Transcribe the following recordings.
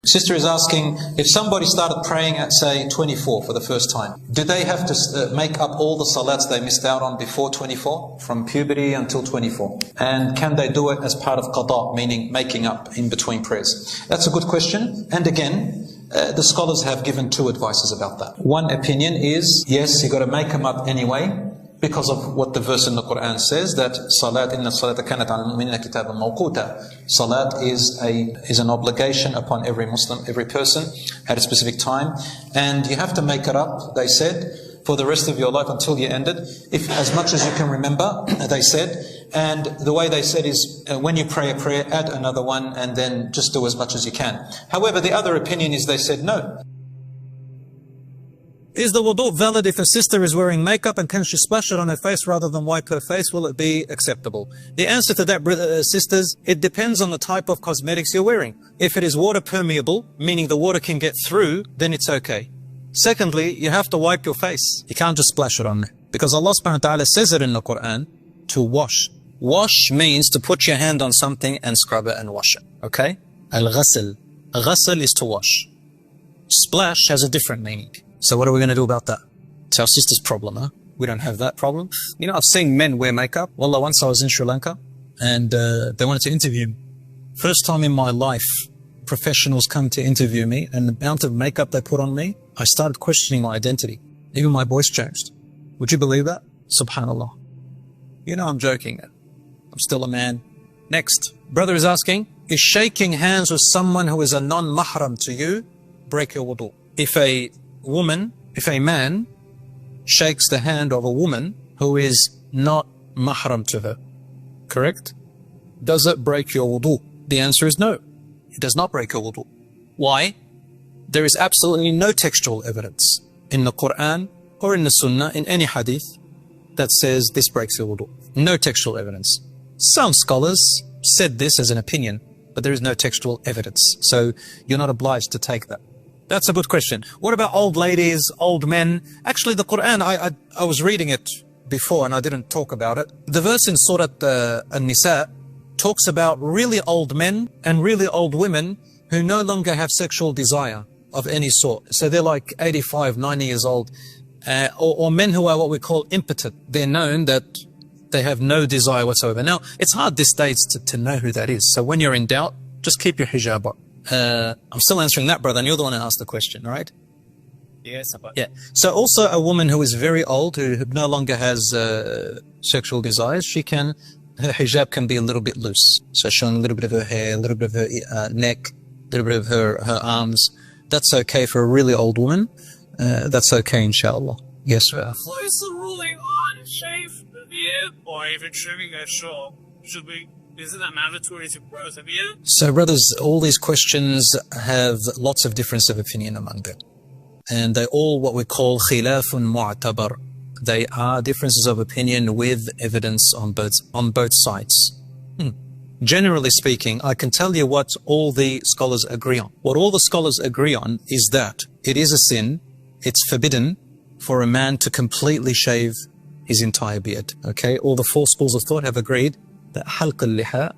Sister is asking, if somebody started praying at, say, 24 for the first time, do they have to make up all the salats they missed out on before 24, from puberty until 24? And can they do it as part of qada, meaning making up in between prayers? That's a good question. And again, the scholars have given two advices about that. One opinion is, yes, you've got to make them up anyway, because of what the verse in the Quran says, that Salat, inna salata kanat ala al-mu'minina kitaban mawquta. Salat is an obligation upon every Muslim, every person, at a specific time. And you have to make it up, they said, for the rest of your life until you end it, if as much as you can remember, they said. And the way they said is, when you pray a prayer, add another one, and then just do as much as you can. However, the other opinion is they said no. Is the wudu valid if a sister is wearing makeup and can she splash it on her face rather than wipe her face? Will it be acceptable? The answer to that, sisters, it depends on the type of cosmetics you're wearing. If it is water permeable, meaning the water can get through, then it's okay. Secondly, you have to wipe your face. You can't just splash it on there. Because Allah subhanahu wa ta'ala says it in the Quran to wash. Wash means to put your hand on something and scrub it and wash it. Okay? Al-ghasl. Ghasl is to wash. Splash has a different meaning. So what are we going to do about that? It's our sister's problem, huh? We don't have that problem. You know, I've seen men wear makeup. Wallah, once I was in Sri Lanka and they wanted to interview me. First time in my life, professionals come to interview me, and the amount of makeup they put on me, I started questioning my identity. Even my voice changed. Would you believe that? Subhanallah. You know I'm joking. I'm still a man. Next. Brother is asking, is shaking hands with someone who is a non-mahram to you break your wudu? If a man shakes the hand of a woman who is not mahram to her, correct? Does it break your wudu? The answer is no. It does not break your wudu. Why? There is absolutely no textual evidence in the Quran or in the Sunnah, in any hadith, that says this breaks your wudu. No textual evidence. Some scholars said this as an opinion, but there is no textual evidence. So you're not obliged to take that. That's a good question. What about old ladies, old men? Actually, the Quran, I was reading it before and I didn't talk about it. The verse in Surah An-Nisa talks about really old men and really old women who no longer have sexual desire of any sort. So they're like 85, 90 years old. Or men who are what we call impotent. They're known that they have no desire whatsoever. Now, it's hard these days to know who that is. So when you're in doubt, just keep your hijab up. I'm still answering that, brother, and you're the one who asked the question, right? Yes, yeah. So also a woman who is very old, who no longer has sexual desires, her hijab can be a little bit loose. So showing a little bit of her hair, a little bit of her neck, a little bit of her arms. That's okay for a really old woman. That's okay, inshallah. Yes, sir. What is the ruling on shave the beard or even trimming a short? Isn't that mandatory to grow the beard? So, brothers, all these questions have lots of difference of opinion among them. And they're all what we call khilafun mu'tabar. They are differences of opinion with evidence on both sides. Generally speaking, I can tell you what all the scholars agree on. What all the scholars agree on is that it is a sin, it's forbidden for a man to completely shave his entire beard. Okay, all the four schools of thought have agreed that halq al-liha,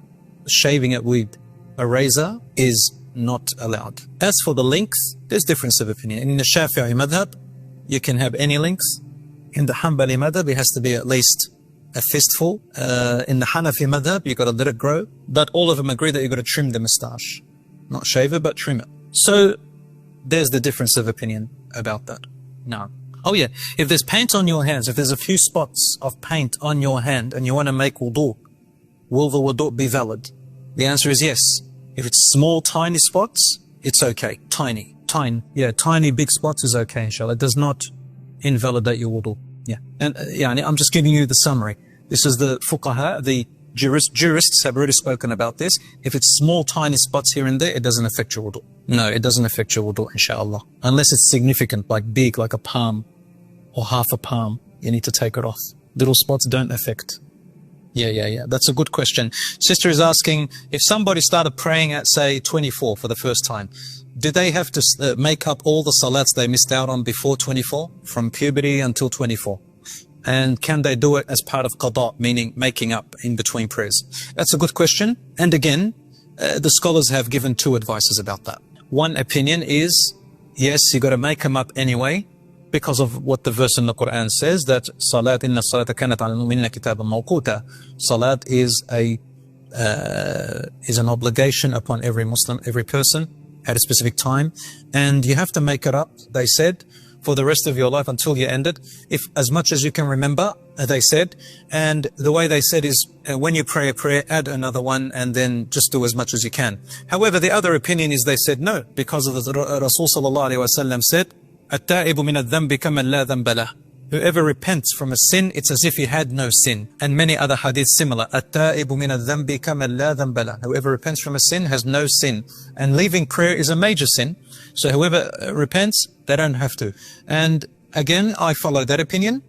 shaving it with a razor, is not allowed. As for the length, there's difference of opinion. In the Shafi'i madhab, you can have any length. In the Hanbali madhab, it has to be at least a fistful. In the Hanafi madhab, you've got to let it grow. But all of them agree that you've got to trim the moustache. Not shave it, but trim it. So there's the difference of opinion about that. Now, oh yeah, if there's paint on your hands, if there's a few spots of paint on your hand and you want to make wudu, will the wudu be valid? The answer is yes. If it's small, tiny spots, it's okay. Tiny, big spots is okay, inshallah. It does not invalidate your wudu. Yeah. And I'm just giving you the summary. This is the fuqaha, the jurists have already spoken about this. If it's small, tiny spots here and there, it doesn't affect your wudu. No, it doesn't affect your wudu, inshallah. Unless it's significant, like big, like a palm or half a palm, you need to take it off. Little spots don't affect. Yeah. That's a good question. Sister is asking, if somebody started praying at, say, 24 for the first time, do they have to make up all the salats they missed out on before 24, from puberty until 24? And can they do it as part of qada, meaning making up in between prayers? That's a good question. And again, the scholars have given two advices about that. One opinion is, yes, you got to make them up anyway, because of what the verse in the Quran says, that Salat, inna salata kanat ala al-mu'minina kitaban mawquta. Salat is an obligation upon every Muslim, every person at a specific time, and you have to make it up, they said, for the rest of your life until you end it, if as much as you can remember, they said. And the way they said is, when you pray a prayer, add another one, and then just do as much as you can. However, the other opinion is, they said no, because of the Rasul sallallahu alaihi wasallam said, "At-ta'ibu min adh-dhanbi kaman la dhanba lah." Whoever repents from a sin, it's as if he had no sin. And many other hadiths similar. At-ta'ibu min adh-dhanbi kaman la dhanba lah. Whoever repents from a sin has no sin. And leaving prayer is a major sin. So whoever repents, they don't have to. And again, I follow that opinion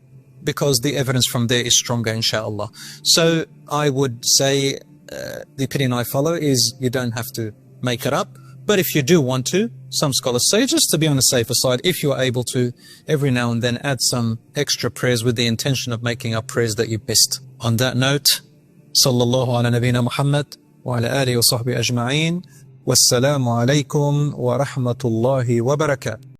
because the evidence from there is stronger, inshallah. So I would say the opinion I follow is you don't have to make it up. But if you do want to, some scholars say, just to be on the safer side, if you are able to, every now and then add some extra prayers with the intention of making up prayers that you missed. On that note, sallallahu ala nabiyyina Muhammad wa ala alihi wa sahbihi ajma'een. Wassalamu alaikum wa rahmatullahi wa barakatuh.